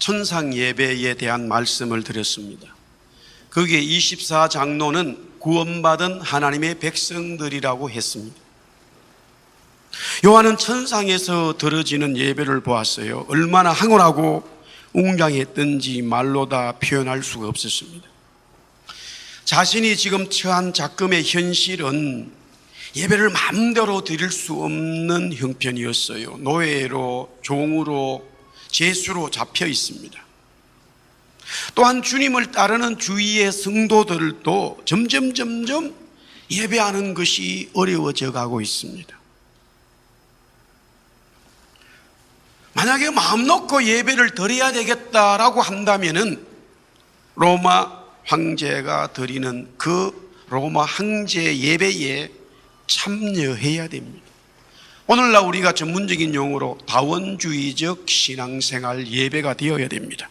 천상 예배에 대한 말씀을 드렸습니다. 거기에 24장로는 구원받은 하나님의 백성들이라고 했습니다. 요한은 천상에서 드려지는 예배를 보았어요. 얼마나 황홀하고 웅장했던지 말로 다 표현할 수가 없었습니다. 자신이 지금 처한 작금의 현실은 예배를 마음대로 드릴 수 없는 형편이었어요. 노예로, 종으로, 죄수로 잡혀 있습니다. 또한 주님을 따르는 주위의 성도들도 점점 예배하는 것이 어려워져 가고 있습니다. 만약에 마음 놓고 예배를 드려야 되겠다라고 한다면은 로마 황제가 드리는 그 로마 황제 예배에 참여해야 됩니다. 오늘날 우리가 전문적인 용어로 다원주의적 신앙생활 예배가 되어야 됩니다.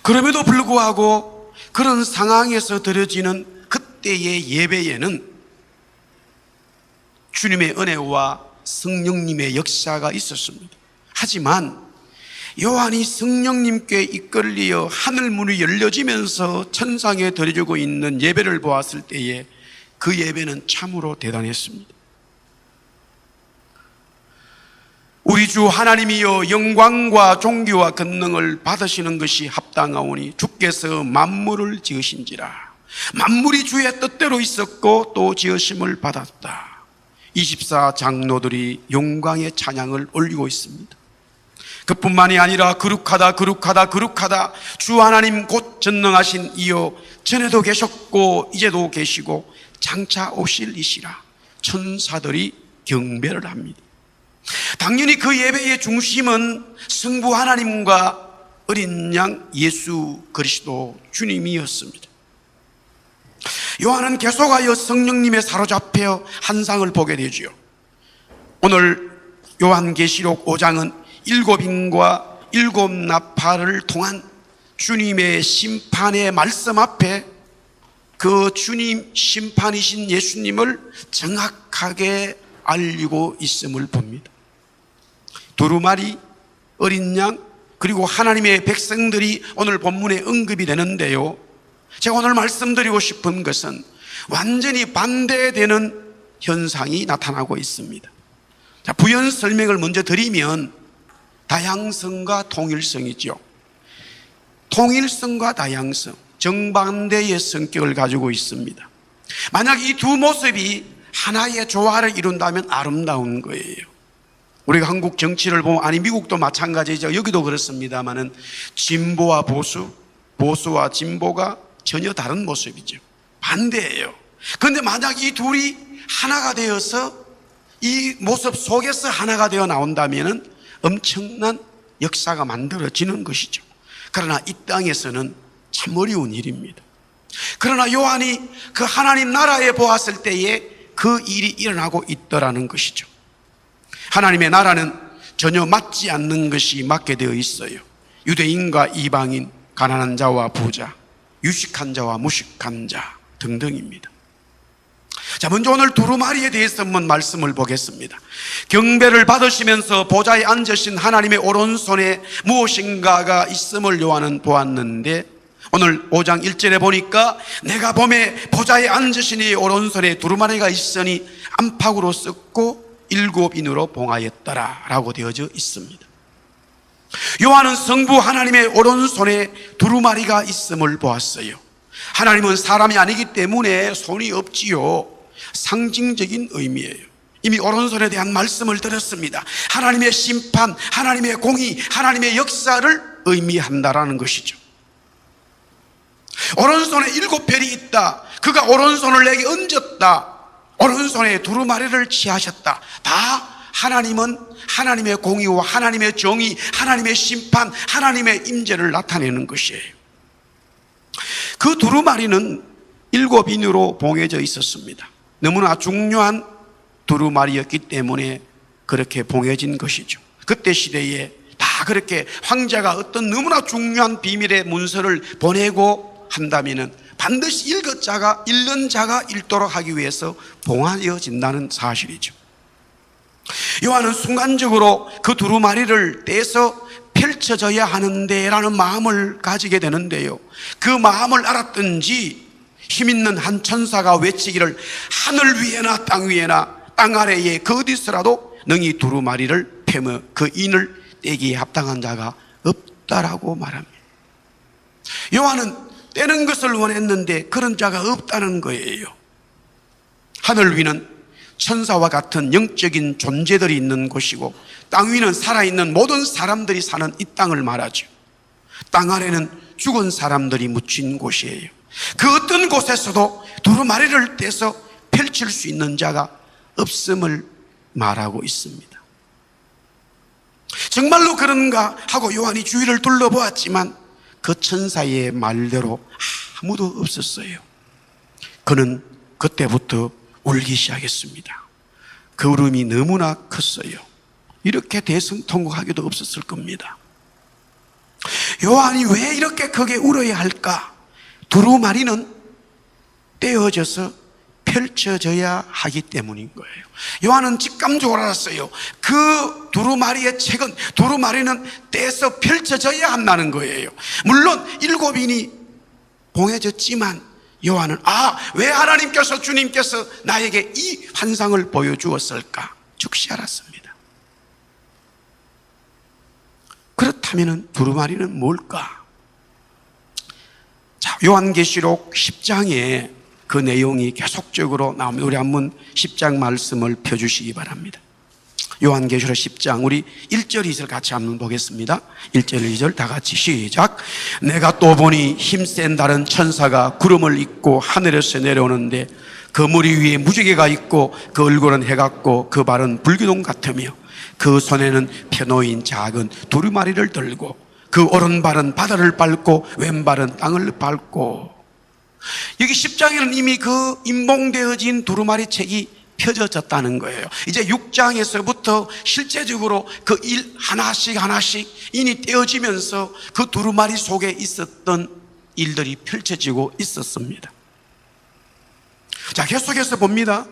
그럼에도 불구하고 그런 상황에서 드려지는 그때의 예배에는 주님의 은혜와 성령님의 역사가 있었습니다. 하지만 요한이 성령님께 이끌려 하늘문이 열려지면서 천상에 드려지고 있는 예배를 보았을 때에 그 예배는 참으로 대단했습니다. 우리 주 하나님이여 영광과 존귀와 권능을 받으시는 것이 합당하오니 주께서 만물을 지으신지라. 만물이 주의 뜻대로 있었고 또 지으심을 받았다. 24장로들이 영광의 찬양을 올리고 있습니다. 그뿐만이 아니라 거룩하다 주 하나님 곧 전능하신 이여 전에도 계셨고 이제도 계시고 장차 오실 이시라. 천사들이 경배를 합니다. 당연히 그 예배의 중심은 성부 하나님과 어린 양 예수 그리스도 주님이었습니다. 요한은 계속하여 성령님에 사로잡혀 환상을 보게 되지요. 오늘 요한계시록 5장은 7인과 7나팔을 통한 주님의 심판의 말씀 앞에 그 주님 심판이신 예수님을 정확하게 알리고 있음을 봅니다. 두루마리, 어린 양, 그리고 하나님의 백성들이 오늘 본문에 언급이 되는데요, 제가 오늘 말씀드리고 싶은 것은 완전히 반대되는 현상이 나타나고 있습니다. 자, 부연 설명을 먼저 드리면 다양성과 통일성이죠. 통일성과 다양성, 정반대의 성격을 가지고 있습니다. 만약 이 두 모습이 하나의 조화를 이룬다면 아름다운 거예요. 우리가 한국 정치를 보면, 아니 미국도 마찬가지죠. 여기도 그렇습니다만은 진보와 보수, 보수와 진보가 전혀 다른 모습이죠. 반대예요. 그런데 만약 이 둘이 하나가 되어서 이 모습 속에서 하나가 되어 나온다면은 엄청난 역사가 만들어지는 것이죠. 그러나 이 땅에서는 참 어려운 일입니다. 그러나 요한이 그 하나님 나라에 보았을 때에 그 일이 일어나고 있더라는 것이죠. 하나님의 나라는 전혀 맞지 않는 것이 맞게 되어 있어요. 유대인과 이방인, 가난한 자와 부자, 유식한 자와 무식한 자 등등입니다. 자, 먼저 오늘 두루마리에 대해서 한번 말씀을 보겠습니다. 경배를 받으시면서 보좌에 앉으신 하나님의 오른손에 무엇인가가 있음을 요한은 보았는데, 오늘 5장 1절에 보니까 내가 봄에 보좌에 앉으신 이 오른손에 두루마리가 있으니 안팎으로 썩고 7인으로 봉하였더라 라고 되어져 있습니다. 요한은 성부 하나님의 오른손에 두루마리가 있음을 보았어요. 하나님은 사람이 아니기 때문에 손이 없지요. 상징적인 의미예요. 이미 오른손에 대한 말씀을 드렸습니다. 하나님의 심판, 하나님의 공의, 하나님의 역사를 의미한다라는 것이죠. 오른손에 7별이 있다. 그가 오른손을 내게 얹었다. 오른손에 두루마리를 취하셨다. 다 하나님은 하나님의 공의와 하나님의 정의, 하나님의 심판, 하나님의 임재를 나타내는 것이에요. 그 두루마리는 7인으로 봉해져 있었습니다. 너무나 중요한 두루마리였기 때문에 그렇게 봉해진 것이죠. 그때 시대에 다 그렇게 황제가 어떤 너무나 중요한 비밀의 문서를 보내고 한다면은 반드시 읽는 자가 읽도록 하기 위해서 봉하여진다는 사실이죠. 요한은 순간적으로 그 두루마리를 떼서 펼쳐져야 하는데 라는 마음을 가지게 되는데요, 그 마음을 알았던지 힘있는 한 천사가 외치기를 하늘 위에나 땅 위에나 땅 아래에 그 어디서라도 능히 두루마리를 패며 그 인을 떼기에 합당한 자가 없다라고 말합니다. 요한은 떼는 것을 원했는데 그런 자가 없다는 거예요. 하늘 위는 천사와 같은 영적인 존재들이 있는 곳이고, 땅 위는 살아있는 모든 사람들이 사는 이 땅을 말하죠. 땅 아래는 죽은 사람들이 묻힌 곳이에요. 그 어떤 곳에서도 두루마리를 떼서 펼칠 수 있는 자가 없음을 말하고 있습니다. 정말로 그런가 하고 요한이 주위를 둘러보았지만 그 천사의 말대로 아무도 없었어요. 그는 그때부터 울기 시작했습니다. 그 울음이 너무나 컸어요. 이렇게 대성통곡하기도 없었을 겁니다. 요한이 왜 이렇게 크게 울어야 할까? 두루마리는 떼어져서 펼쳐져야 하기 때문인 거예요. 요한은 직감적으로 알았어요. 그 두루마리의 책은, 두루마리는 떼서 펼쳐져야 한다는 거예요. 물론 7인이 봉해졌지만 요한은 왜 하나님께서, 주님께서 나에게 이 환상을 보여주었을까 즉시 알았습니다. 그렇다면 두루마리는 뭘까? 자, 요한계시록 10장에 그 내용이 계속적으로 나옵니다. 우리 한번 10장 말씀을 펴주시기 바랍니다. 요한계시록 10장 우리 1절 2절 같이 한번 보겠습니다. 1절 2절 다 같이 시작. 내가 또 보니 힘센 다른 천사가 구름을 입고 하늘에서 내려오는데 그 머리 위에 무지개가 있고 그 얼굴은 해 같고 그 발은 불기둥 같으며 그 손에는 펴놓인 작은 두루마리를 들고 그 오른발은 바다를 밟고 왼발은 땅을 밟고. 여기 10장에는 이미 그 임봉되어진 두루마리 책이 펴져졌다는 거예요. 이제 6장에서부터 실제적으로 그 일 하나씩 인이 떼어지면서 그 두루마리 속에 있었던 일들이 펼쳐지고 있었습니다. 자, 계속해서 봅니다.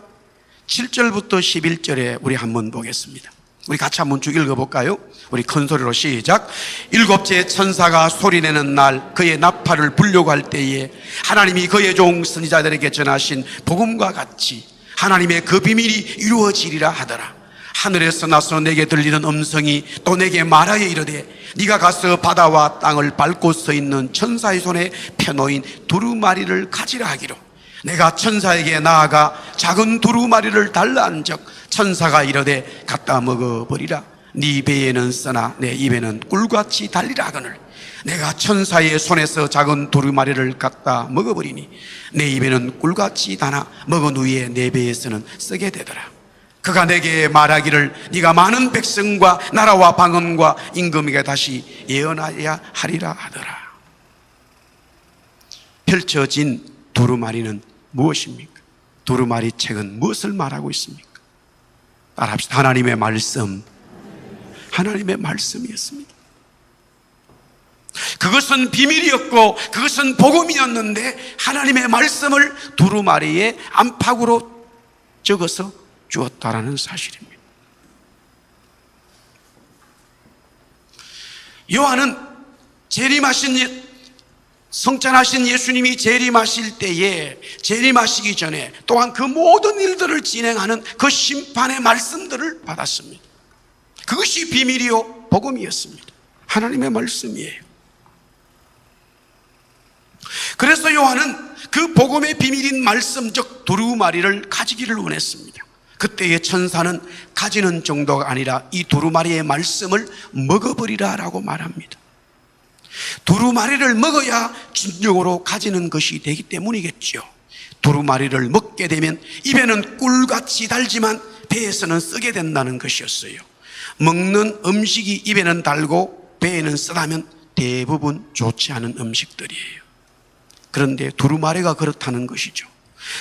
7절부터 11절에 우리 한번 보겠습니다. 우리 같이 한번 쭉 읽어볼까요? 우리 큰 소리로 시작. 7째 천사가 소리내는 날 그의 나팔을 불려고 할 때에 하나님이 그의 종 선지자들에게 전하신 복음과 같이 하나님의 그 비밀이 이루어지리라 하더라. 하늘에서 나서 내게 들리는 음성이 또 내게 말하여 이르되 네가 가서 바다와 땅을 밟고 서 있는 천사의 손에 펴놓인 두루마리를 가지라 하기로. 내가 천사에게 나아가 작은 두루마리를 달라 한 적 천사가 이르되 갖다 먹어버리라. 네 배에는 쓰나 내 입에는 꿀같이 달리라 하거늘 내가 천사의 손에서 작은 두루마리를 갖다 먹어버리니 내 입에는 꿀같이 다나 먹은 후에 내 배에서는 쓰게 되더라. 그가 내게 말하기를 네가 많은 백성과 나라와 방언과 임금에게 다시 예언하여야 하리라 하더라. 펼쳐진 두루마리는 무엇입니까? 두루마리 책은 무엇을 말하고 있습니까? 따라합시다. 하나님의 말씀, 하나님의 말씀이었습니다. 그것은 비밀이었고 그것은 복음이었는데 하나님의 말씀을 두루마리에 안팎으로 적어서 주었다라는 사실입니다. 요한은 재림하신 성찬하신 예수님이 재림하실 때에 재림하시기 전에 또한 그 모든 일들을 진행하는 그 심판의 말씀들을 받았습니다. 그것이 비밀이요 복음이었습니다. 하나님의 말씀이에요. 그래서 요한은 그 복음의 비밀인 말씀, 즉 두루마리를 가지기를 원했습니다. 그때의 천사는 가지는 정도가 아니라 이 두루마리의 말씀을 먹어버리라 라고 말합니다. 두루마리를 먹어야 진정으로 가지는 것이 되기 때문이겠죠. 두루마리를 먹게 되면 입에는 꿀같이 달지만 배에서는 쓰게 된다는 것이었어요. 먹는 음식이 입에는 달고 배에는 쓰다면 대부분 좋지 않은 음식들이에요. 그런데 두루마리가 그렇다는 것이죠.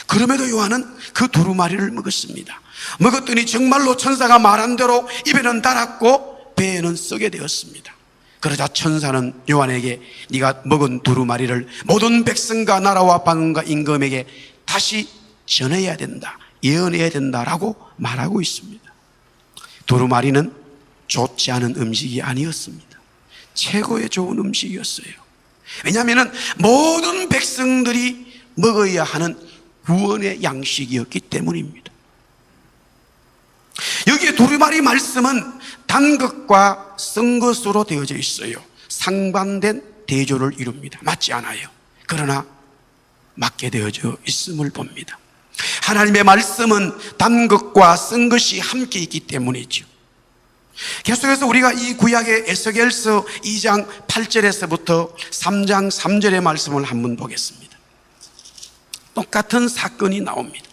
그럼에도 요한은 그 두루마리를 먹었습니다. 먹었더니 정말로 천사가 말한 대로 입에는 달았고 배에는 쓰게 되었습니다. 그러자 천사는 요한에게 네가 먹은 두루마리를 모든 백성과 나라와 방언과 임금에게 다시 전해야 된다, 예언해야 된다라고 말하고 있습니다. 두루마리는 좋지 않은 음식이 아니었습니다. 최고의 좋은 음식이었어요. 왜냐하면 모든 백성들이 먹어야 하는 구원의 양식이었기 때문입니다. 여기에 두루마리 말씀은 단 것과 쓴 것으로 되어져 있어요. 상반된 대조를 이룹니다. 맞지 않아요. 그러나 맞게 되어져 있음을 봅니다. 하나님의 말씀은 단 것과 쓴 것이 함께 있기 때문이죠. 계속해서 우리가 이 구약의 에스겔서 2장 8절에서부터 3장 3절의 말씀을 한번 보겠습니다. 똑같은 사건이 나옵니다.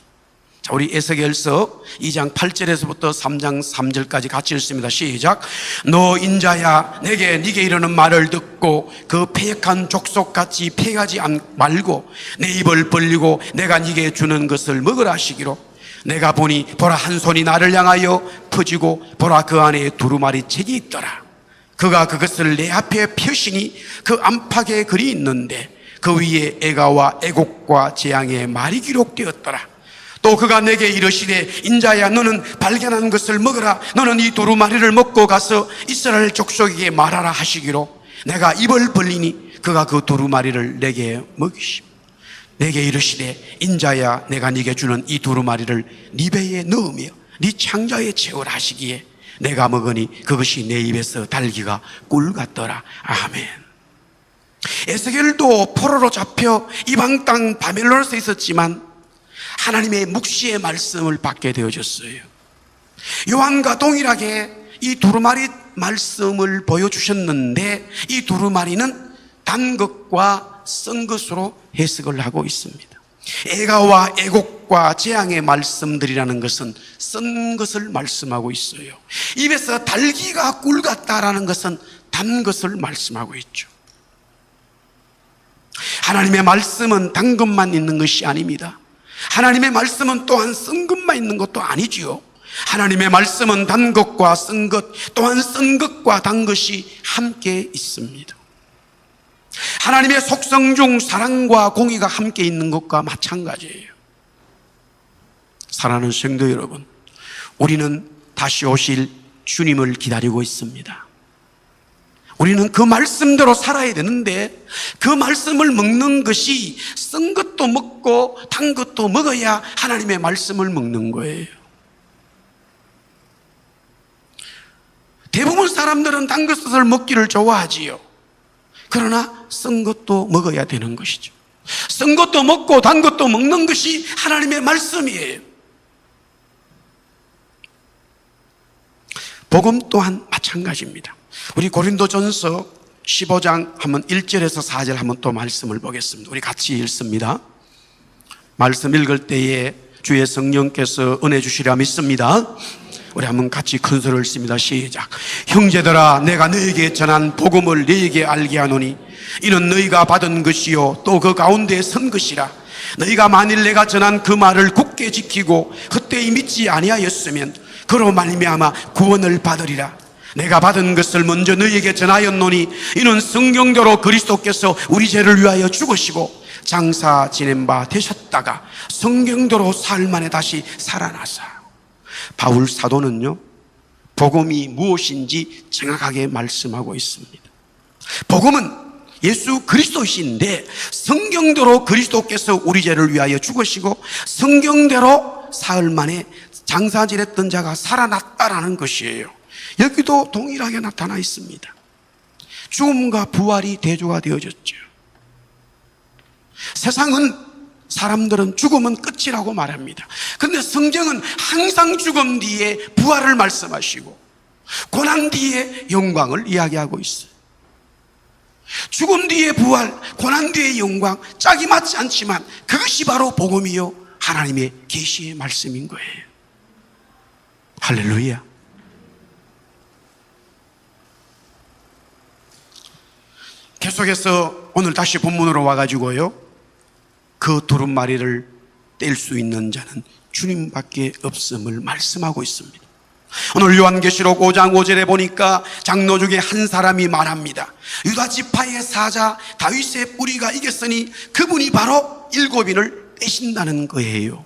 자, 우리 에스겔서 2장 8절에서부터 3장 3절까지 같이 읽습니다. 시작. 너 인자야, 내게 네게 이르는 말을 듣고 그 패역한 족속같이 패하지 말고 내 입을 벌리고 내가 네게 주는 것을 먹으라 하시기로, 내가 보니 보라 한 손이 나를 향하여 퍼지고 보라 그 안에 두루마리 책이 있더라. 그가 그것을 내 앞에 펴시니 그 안팎에 글이 있는데 그 위에 애가와 애곡과 재앙의 말이 기록되었더라. 또 그가 내게 이르시되 인자야, 너는 발견한 것을 먹으라. 너는 이 두루마리를 먹고 가서 이스라엘 족속에게 말하라 하시기로, 내가 입을 벌리니 그가 그 두루마리를 내게 먹이시오. 내게 이르시되 인자야, 내가 네게 주는 이 두루마리를 네 배에 넣으며 네 창자에 채우라 하시기에 내가 먹으니 그것이 내 입에서 달기가 꿀 같더라. 아멘. 에스겔도 포로로 잡혀 이방 땅 바벨론에서 있었지만 하나님의 묵시의 말씀을 받게 되어졌어요. 요한과 동일하게 이 두루마리 말씀을 보여주셨는데 이 두루마리는 단 것과 쓴 것으로 해석을 하고 있습니다. 애가와 애곡과 재앙의 말씀들이라는 것은 쓴 것을 말씀하고 있어요. 입에서 달기가 꿀 같다라는 것은 단 것을 말씀하고 있죠. 하나님의 말씀은 단 것만 있는 것이 아닙니다. 하나님의 말씀은 또한 쓴 것만 있는 것도 아니지요. 하나님의 말씀은 단 것과 쓴 것, 또한 쓴 것과 단 것이 함께 있습니다. 하나님의 속성 중 사랑과 공의가 함께 있는 것과 마찬가지예요. 사랑하는 성도 여러분, 우리는 다시 오실 주님을 기다리고 있습니다. 우리는 그 말씀대로 살아야 되는데 그 말씀을 먹는 것이 쓴 것도 먹고 단 것도 먹어야 하나님의 말씀을 먹는 거예요. 대부분 사람들은 단 것을 먹기를 좋아하지요. 그러나 쓴 것도 먹어야 되는 것이죠. 쓴 것도 먹고 단 것도 먹는 것이 하나님의 말씀이에요. 복음 또한 마찬가지입니다. 우리 고린도전서 15장 한번 1절에서 4절 한번 또 말씀을 보겠습니다. 우리 같이 읽습니다. 말씀 읽을 때에 주의 성령께서 은혜 주시리라 믿습니다. 우리 한번 같이 큰 소리를 씁니다. 시작. 형제들아, 내가 너에게 전한 복음을 너에게 알게 하노니 이는 너희가 받은 것이요 또 그 가운데 선 것이라. 너희가 만일 내가 전한 그 말을 굳게 지키고 헛되이 믿지 아니하였으면 그로 말미암아 구원을 받으리라. 내가 받은 것을 먼저 너희에게 전하였노니 이는 성경대로 그리스도께서 우리 죄를 위하여 죽으시고 장사 지낸 바 되셨다가 성경대로 사흘 만에 다시 살아나사. 바울 사도는요, 복음이 무엇인지 정확하게 말씀하고 있습니다. 복음은 예수 그리스도이신데 성경대로 그리스도께서 우리 죄를 위하여 죽으시고 성경대로 사흘 만에 장사 지냈던 자가 살아났다라는 것이에요. 여기도 동일하게 나타나 있습니다. 죽음과 부활이 대조가 되어졌죠. 세상은 사람들은 죽음은 끝이라고 말합니다. 그런데 성경은 항상 죽음 뒤에 부활을 말씀하시고 고난 뒤에 영광을 이야기하고 있어요. 죽음 뒤에 부활, 고난 뒤에 영광, 짝이 맞지 않지만 그것이 바로 복음이요 하나님의 계시의 말씀인 거예요. 할렐루야. 계속해서 오늘 다시 본문으로 와가지고요, 그 두루마리를 뗄 수 있는 자는 주님밖에 없음을 말씀하고 있습니다. 오늘 요한계시록 5장 5절에 보니까 장로 중에 한 사람이 말합니다. 유다 지파의 사자 다윗의 뿌리가 이겼으니 그분이 바로 일곱인을 떼신다는 거예요.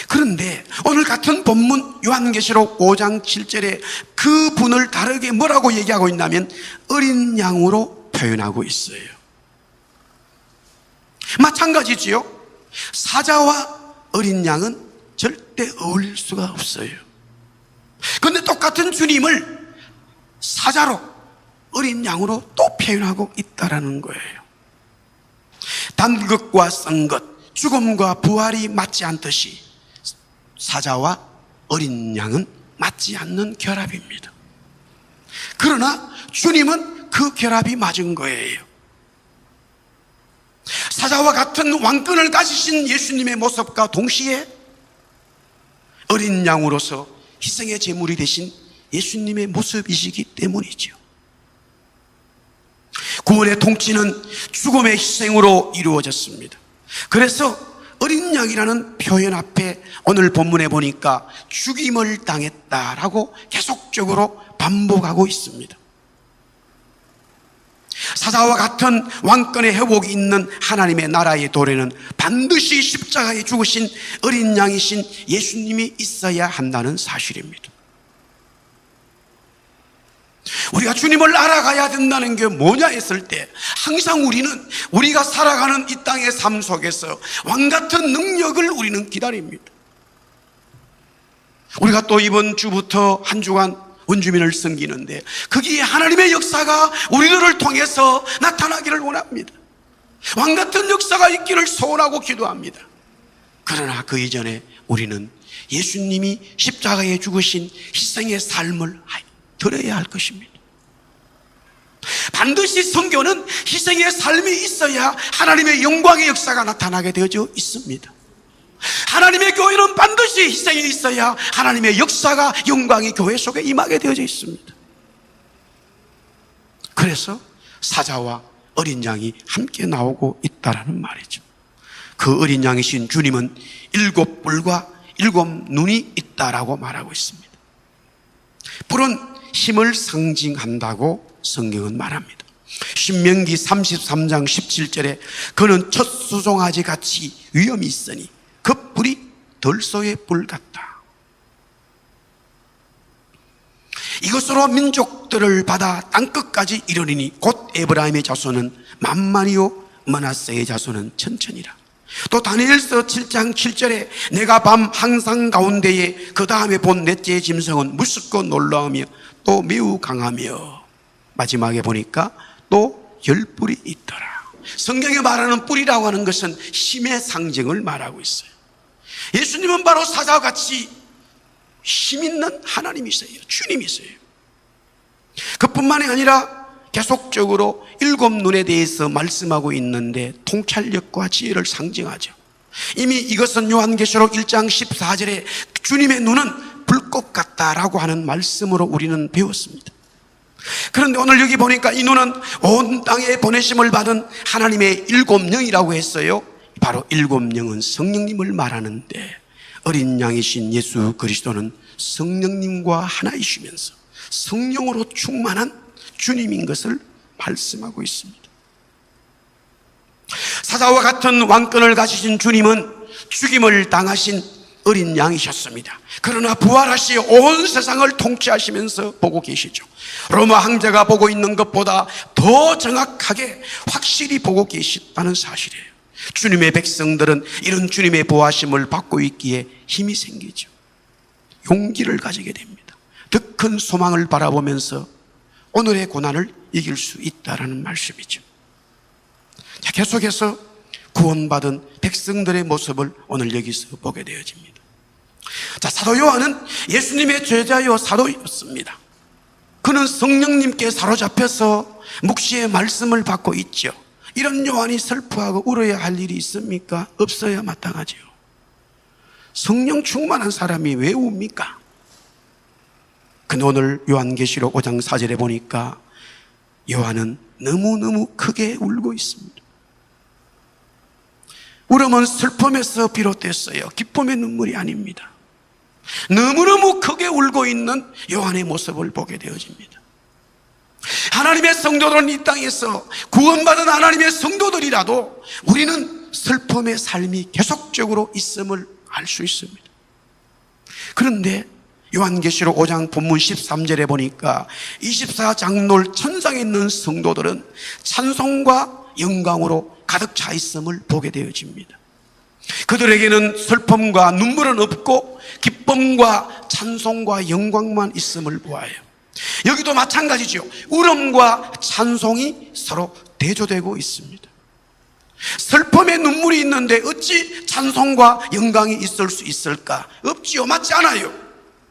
그런데 오늘 같은 본문 요한계시록 5장 7절에 그 분을 다르게 뭐라고 얘기하고 있냐면 어린 양으로 표현하고 있어요. 마찬가지지요. 사자와 어린 양은 절대 어울릴 수가 없어요. 그런데 똑같은 주님을 사자로 어린 양으로 또 표현하고 있다라는 거예요. 단 것과 썬 것, 죽음과 부활이 맞지 않듯이 사자와 어린 양은 맞지 않는 결합입니다. 그러나 주님은 그 결합이 맞은 거예요. 사자와 같은 왕권을 가지신 예수님의 모습과 동시에 어린 양으로서 희생의 제물이 되신 예수님의 모습이시기 때문이죠. 구원의 통치는 죽음의 희생으로 이루어졌습니다. 그래서 어린 양이라는 표현 앞에 오늘 본문에 보니까 죽임을 당했다라고 계속적으로 반복하고 있습니다. 사자와 같은 왕권의 회복이 있는 하나님의 나라의 도래는 반드시 십자가에 죽으신 어린 양이신 예수님이 있어야 한다는 사실입니다. 우리가 주님을 알아가야 된다는 게 뭐냐 했을 때 항상 우리는 우리가 살아가는 이 땅의 삶 속에서 왕같은 능력을 우리는 기다립니다. 우리가 또 이번 주부터 한 주간 원주민을 섬기는데 거기에 하나님의 역사가 우리들을 통해서 나타나기를 원합니다. 왕같은 역사가 있기를 소원하고 기도합니다. 그러나 그 이전에 우리는 예수님이 십자가에 죽으신 희생의 삶을 들어야 할 것입니다. 반드시 선교는 희생의 삶이 있어야 하나님의 영광의 역사가 나타나게 되어져 있습니다. 하나님의 교회는 반드시 희생이 있어야 하나님의 역사가 영광의 교회 속에 임하게 되어져 있습니다. 그래서 사자와 어린 양이 함께 나오고 있다라는 말이죠. 그 어린 양이신 주님은 7뿔과 7눈이 있다라고 말하고 있습니다. 뿔은 힘을 상징한다고 성경은 말합니다. 신명기 33장 17절에 그는 첫 수송아지 같이 위엄이 있으니 그 뿔이 덜소의 뿔 같다. 이것으로 민족들을 받아 땅끝까지 이르리니 곧 에브라임의 자손은 만만이요 므낫세의 자손은 천천이라. 또 다니엘서 7장 7절에 내가 밤 항상 가운데에 그 다음에 본 넷째 짐승은 무섭고 놀라우며 또 매우 강하며 마지막에 보니까 또 10뿔이 있더라. 성경에 말하는 뿔이라고 하는 것은 힘의 상징을 말하고 있어요. 예수님은 바로 사자와 같이 힘 있는 하나님이세요. 주님이세요. 그뿐만이 아니라 계속적으로 7눈에 대해서 말씀하고 있는데 통찰력과 지혜를 상징하죠. 이미 이것은 요한계시록 1장 14절에 주님의 눈은 불꽃 같다라고 하는 말씀으로 우리는 배웠습니다. 그런데 오늘 여기 보니까 이 눈은 온 땅에 보내심을 받은 하나님의 7영이라고 했어요. 바로 7영은 성령님을 말하는데 어린 양이신 예수 그리스도는 성령님과 하나이시면서 성령으로 충만한 주님인 것을 말씀하고 있습니다. 사자와 같은 왕권을 가지신 주님은 죽임을 당하신 어린 양이셨습니다. 그러나 부활하시 온 세상을 통치하시면서 보고 계시죠. 로마 황제가 보고 있는 것보다 더 정확하게 확실히 보고 계시다는 사실이에요. 주님의 백성들은 이런 주님의 보호하심을 받고 있기에 힘이 생기죠. 용기를 가지게 됩니다. 더 큰 소망을 바라보면서 오늘의 고난을 이길 수 있다는 말씀이죠. 자, 계속해서 구원받은 백성들의 모습을 오늘 여기서 보게 되어집니다. 자, 사도 요한은 예수님의 제자요 사도였습니다. 그는 성령님께 사로잡혀서 묵시의 말씀을 받고 있죠. 이런 요한이 슬퍼하고 울어야 할 일이 있습니까? 없어야 마땅하죠. 성령 충만한 사람이 왜 웁니까? 근데 오늘 요한계시록 5장 4절에 보니까 요한은 너무너무 크게 울고 있습니다. 울음은 슬픔에서 비롯됐어요. 기쁨의 눈물이 아닙니다. 너무너무 크게 울고 있는 요한의 모습을 보게 되어집니다. 하나님의 성도들은 이 땅에서 구원받은 하나님의 성도들이라도 우리는 슬픔의 삶이 계속적으로 있음을 알 수 있습니다. 그런데 요한계시록 5장 본문 13절에 보니까 24장로를 천상에 있는 성도들은 찬송과 영광으로 가득 차 있음을 보게 되어집니다. 그들에게는 슬픔과 눈물은 없고 기쁨과 찬송과 영광만 있음을 보아요. 여기도 마찬가지죠. 울음과 찬송이 서로 대조되고 있습니다. 슬픔에 눈물이 있는데 어찌 찬송과 영광이 있을 수 있을까? 없지요. 맞지 않아요.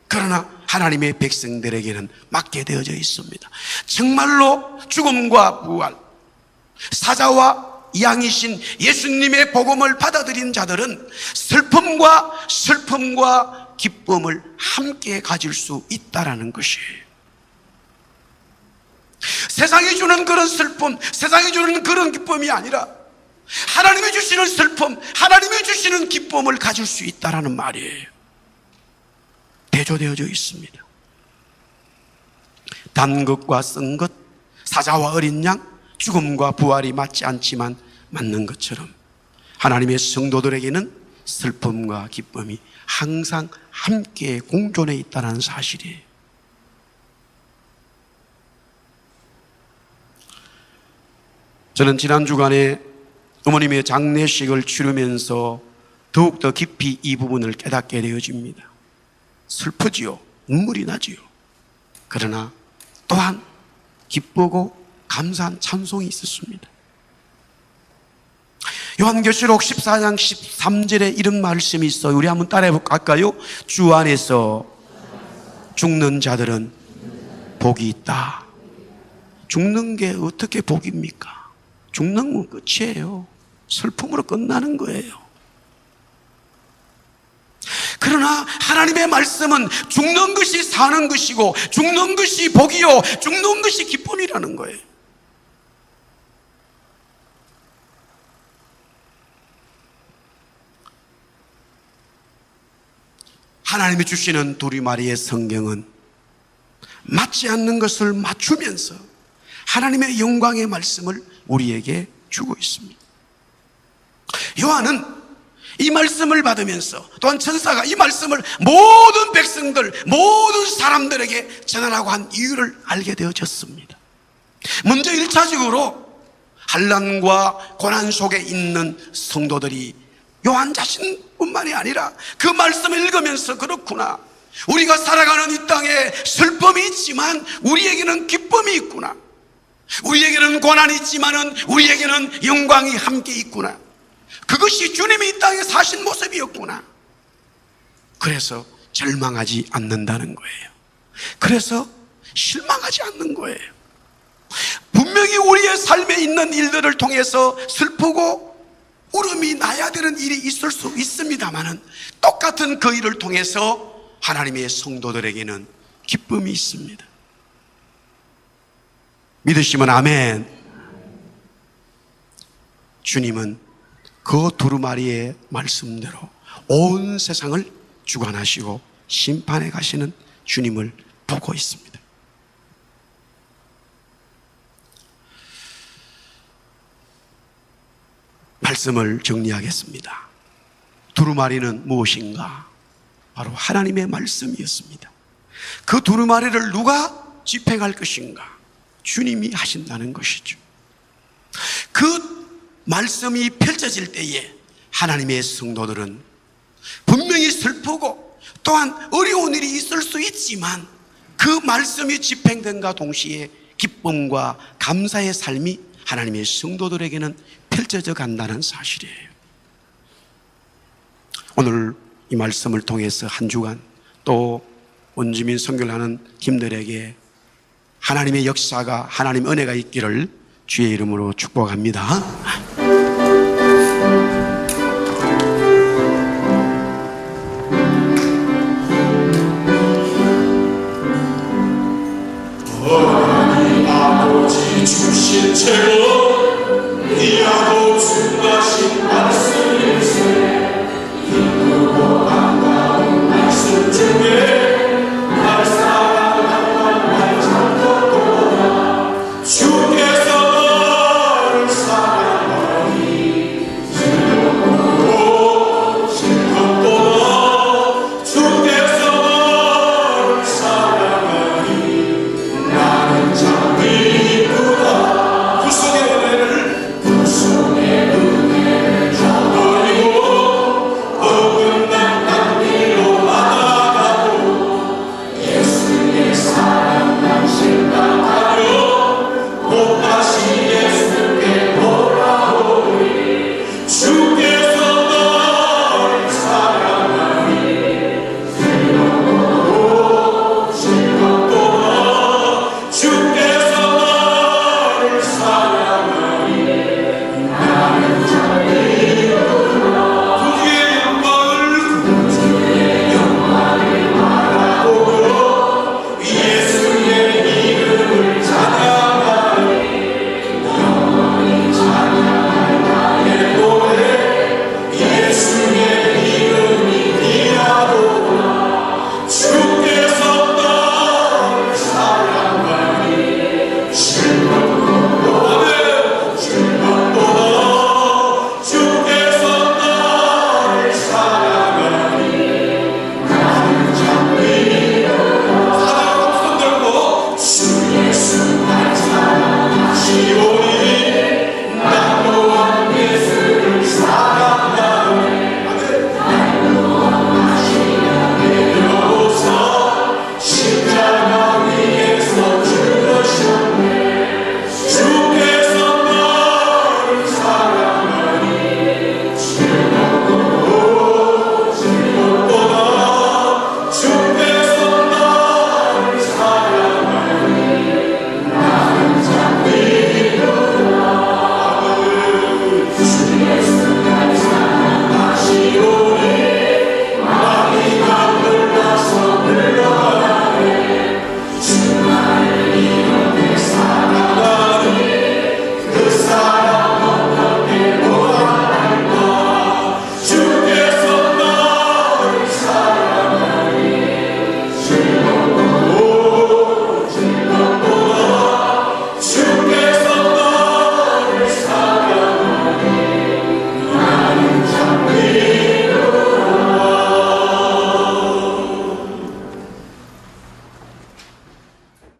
그러나 하나님의 백성들에게는 맡게 되어져 있습니다. 정말로 죽음과 부활, 사자와 양이신 예수님의 복음을 받아들인 자들은 슬픔과 기쁨을 함께 가질 수 있다라는 것이에요. 세상이 주는 그런 슬픔, 세상이 주는 그런 기쁨이 아니라 하나님이 주시는 슬픔, 하나님이 주시는 기쁨을 가질 수 있다라는 말이에요. 대조되어져 있습니다. 단 것과 쓴 것, 사자와 어린 양, 죽음과 부활이 맞지 않지만 맞는 것처럼 하나님의 성도들에게는 슬픔과 기쁨이 항상 함께 공존해 있다는 사실이에요. 저는 지난 주간에 어머님의 장례식을 치르면서 더욱더 깊이 이 부분을 깨닫게 되어집니다. 슬프지요. 눈물이 나지요. 그러나 또한 기쁘고 감사한 찬송이 있었습니다. 요한계시록 14장 13절에 이런 말씀이 있어요. 우리 한번 따라해 볼까요? 주 안에서 죽는 자들은 복이 있다. 죽는 게 어떻게 복입니까? 죽는 건 끝이에요. 슬픔으로 끝나는 거예요. 그러나 하나님의 말씀은 죽는 것이 사는 것이고 죽는 것이 복이요 죽는 것이 기쁨이라는 거예요. 하나님이 주시는 두루마리의 성경은 맞지 않는 것을 맞추면서 하나님의 영광의 말씀을 우리에게 주고 있습니다. 요한은 이 말씀을 받으면서 또한 천사가 이 말씀을 모든 백성들, 모든 사람들에게 전하라고 한 이유를 알게 되어졌습니다. 먼저 1차적으로 환난과 고난 속에 있는 성도들이 요한 자신뿐만이 아니라 그 말씀을 읽으면서 그렇구나, 우리가 살아가는 이 땅에 슬픔이 있지만 우리에게는 기쁨이 있구나, 우리에게는 고난이 있지만은 우리에게는 영광이 함께 있구나, 그것이 주님이 이 땅에 사신 모습이었구나. 그래서 절망하지 않는다는 거예요. 그래서 실망하지 않는 거예요. 분명히 우리의 삶에 있는 일들을 통해서 슬프고 울음이 나야 되는 일이 있을 수 있습니다만은 똑같은 그 일을 통해서 하나님의 성도들에게는 기쁨이 있습니다. 믿으시면 아멘. 주님은 그 두루마리의 말씀대로 온 세상을 주관하시고 심판해 가시는 주님을 보고 있습니다. 말씀을 정리하겠습니다. 두루마리는 무엇인가? 바로 하나님의 말씀이었습니다. 그 두루마리를 누가 집행할 것인가? 주님이 하신다는 것이죠. 그 말씀이 펼쳐질 때에 하나님의 성도들은 분명히 슬프고 또한 어려운 일이 있을 수 있지만 그 말씀이 집행된과 동시에 기쁨과 감사의 삶이 하나님의 성도들에게는 펼쳐져 간다는 사실이에요. 오늘 이 말씀을 통해서 한 주간 또 원주민 선교를 하는 팀들에게 하나님의 역사가, 하나님의 은혜가 있기를 주의 이름으로 축복합니다. 하나님 아버지 주신 책은 귀하고 중하신 말씀일세. 기쁘고 반가운 말씀 중에 날 사랑하는 말씀 듣고 주께서 나를 사랑하니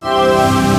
주